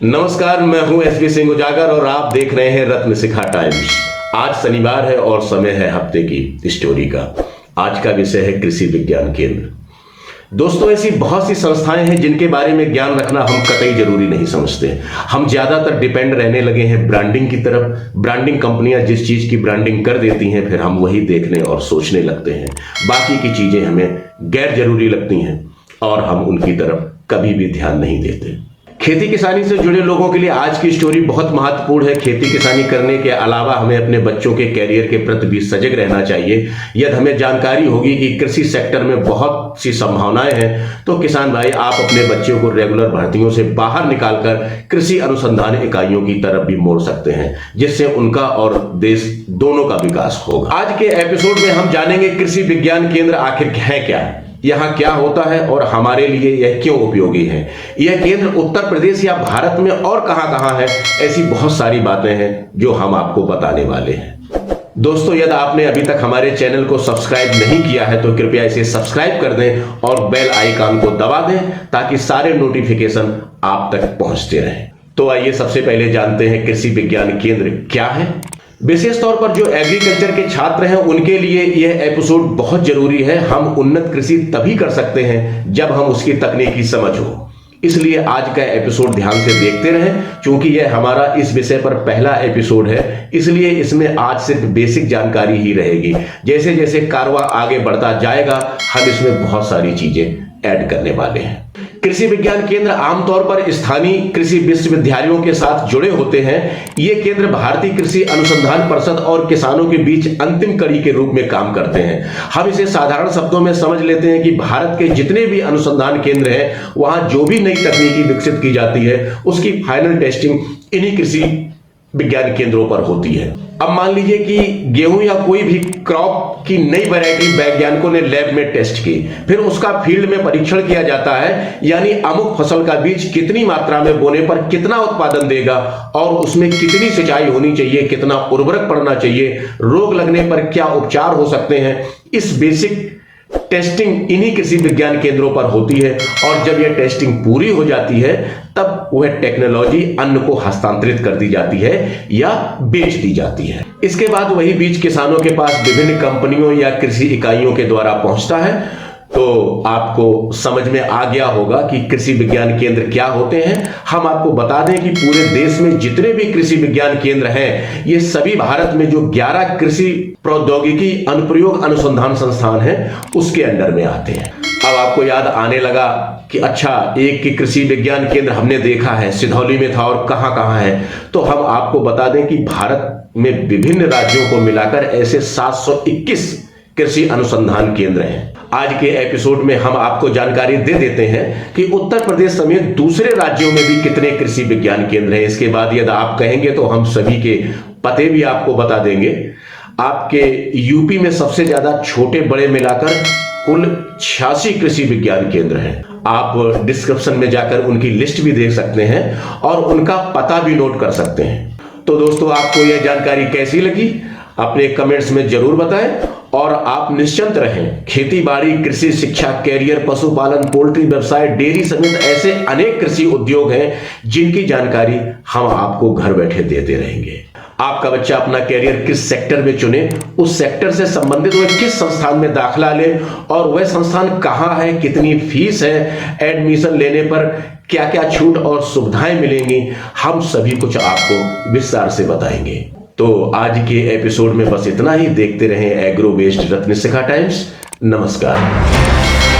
नमस्कार, मैं हूं एसपी सिंह उजागर और आप देख रहे हैं रत्न शिखा टाइम्स। आज शनिवार है और समय है हफ्ते की स्टोरी का। आज का विषय है कृषि विज्ञान केंद्र। दोस्तों, ऐसी बहुत सी संस्थाएं हैं जिनके बारे में ज्ञान रखना हम कतई जरूरी नहीं समझते। हम ज्यादातर डिपेंड रहने लगे हैं ब्रांडिंग की तरफ। ब्रांडिंग कंपनियां जिस चीज की ब्रांडिंग कर देती हैं, फिर हम वही देखने और सोचने लगते हैं। बाकी की चीजें हमें गैर जरूरी लगती हैं और हम उनकी तरफ कभी भी ध्यान नहीं देते। खेती किसानी से जुड़े लोगों के लिए आज की स्टोरी बहुत महत्वपूर्ण है। खेती किसानी करने के अलावा हमें अपने बच्चों के कैरियर के प्रति भी सजग रहना चाहिए। यदि हमें जानकारी होगी कि कृषि सेक्टर में बहुत सी संभावनाएं हैं, तो किसान भाई आप अपने बच्चों को रेगुलर भर्तियों से बाहर निकालकर कृषि अनुसंधान इकाइयों की तरफ भी मोड़ सकते हैं, जिससे उनका और देश दोनों का विकास होगा। आज के एपिसोड में हम जानेंगे कृषि विज्ञान केंद्र आखिर है क्या, यहाँ क्या होता है और हमारे लिए यह क्यों उपयोगी है। यह केंद्र उत्तर प्रदेश या भारत में और कहां है, ऐसी बहुत सारी बातें हैं जो हम आपको बताने वाले हैं। दोस्तों, यदि आपने अभी तक हमारे चैनल को सब्सक्राइब नहीं किया है तो कृपया इसे सब्सक्राइब कर दें और बेल आइकन को दबा दें ताकि सारे नोटिफिकेशन आप तक पहुंचते रहें। तो आइए सबसे पहले जानते हैं कृषि विज्ञान केंद्र क्या है। विशेष तौर पर जो एग्रीकल्चर के छात्र हैं उनके लिए यह एपिसोड बहुत जरूरी है। हम उन्नत कृषि तभी कर सकते हैं जब हम उसकी तकनीकी समझ हो। इसलिए आज का एपिसोड ध्यान से देखते रहें, क्योंकि यह हमारा इस विषय पर पहला एपिसोड है। इसलिए इसमें आज सिर्फ बेसिक जानकारी ही रहेगी। जैसे जैसे कारवां आगे बढ़ता जाएगा हम इसमें बहुत सारी चीजें ऐड करने वाले हैं। कृषि विज्ञान केंद्र आमतौर पर स्थानीय कृषि विश्वविद्यालयों के साथ जुड़े होते हैं। ये केंद्र भारतीय कृषि अनुसंधान परिषद और किसानों के बीच अंतिम कड़ी के रूप में काम करते हैं। हम इसे साधारण शब्दों में समझ लेते हैं कि भारत के जितने भी अनुसंधान केंद्र हैं, वहां जो भी नई तकनीकी विकसित की जाती है उसकी फाइनल टेस्टिंग इन्हीं कृषि विज्ञान केंद्रों पर होती है। अब मान लीजिए कि गेहूं या कोई भी क्रॉप की नई वैरायटी वैज्ञानिकों ने लैब में टेस्ट की, फिर उसका फील्ड में परीक्षण किया जाता है। यानी अमुक फसल का बीज कितनी मात्रा में बोने पर कितना उत्पादन देगा और उसमें कितनी सिंचाई होनी चाहिए, कितना उर्वरक पड़ना चाहिए, रोग लगने पर क्या उपचार हो सकते हैं। इस बेसिक टेस्टिंग इन्हीं कृषि विज्ञान केंद्रों पर होती है और जब यह टेस्टिंग पूरी हो जाती है तब वह टेक्नोलॉजी अन्न को हस्तांतरित कर दी जाती है या बेच दी जाती है। इसके बाद वही बीज किसानों के पास विभिन्न कंपनियों या कृषि इकाइयों के द्वारा पहुंचता है। तो आपको समझ में आ गया होगा कि कृषि विज्ञान केंद्र क्या होते हैं। हम आपको बता दें कि पूरे देश में जितने भी कृषि विज्ञान केंद्र हैं, ये सभी भारत में जो 11 कृषि प्रौद्योगिकी अनुप्रयोग अनुसंधान संस्थान हैं उसके अंडर में आते हैं। अब आपको याद आने लगा कि अच्छा, एक की कृषि विज्ञान केंद्र हमने देखा है, सिधौली में था और कहां है। तो हम आपको बता दें कि भारत में विभिन्न राज्यों को मिलाकर ऐसे 721 कृषि अनुसंधान केंद्र हैं। आज के एपिसोड में हम आपको जानकारी दे देते हैं कि उत्तर प्रदेश समेत दूसरे राज्यों में भी कितने कृषि विज्ञान केंद्र हैं। इसके बाद यदि आप कहेंगे तो हम सभी के पते भी आपको बता देंगे। आपके यूपी में सबसे ज्यादा छोटे बड़े मिलाकर कुल 86 कृषि विज्ञान केंद्र हैं। आप डिस्क्रिप्शन में जाकर उनकी लिस्ट भी देख सकते हैं और उनका पता भी नोट कर सकते हैं। तो दोस्तों, आपको यह जानकारी कैसी लगी अपने कमेंट्स में जरूर बताएं और आप निश्चिंत रहें। खेती बाड़ी, कृषि शिक्षा, कैरियर, पशुपालन, पोल्ट्री व्यवसाय, डेयरी समेत ऐसे अनेक कृषि उद्योग हैं जिनकी जानकारी हम आपको घर बैठे देते रहेंगे। आपका बच्चा अपना कैरियर किस सेक्टर में चुने, उस सेक्टर से संबंधित वह किस संस्थान में दाखिला ले और वह संस्थान कहाँ है, कितनी फीस है, एडमिशन लेने पर क्या क्या छूट और सुविधाएं मिलेंगी, हम सभी कुछ आपको विस्तार से बताएंगे। तो आज के एपिसोड में बस इतना ही। देखते रहें एग्रो बेस्ड रत्न शिखा टाइम्स। नमस्कार।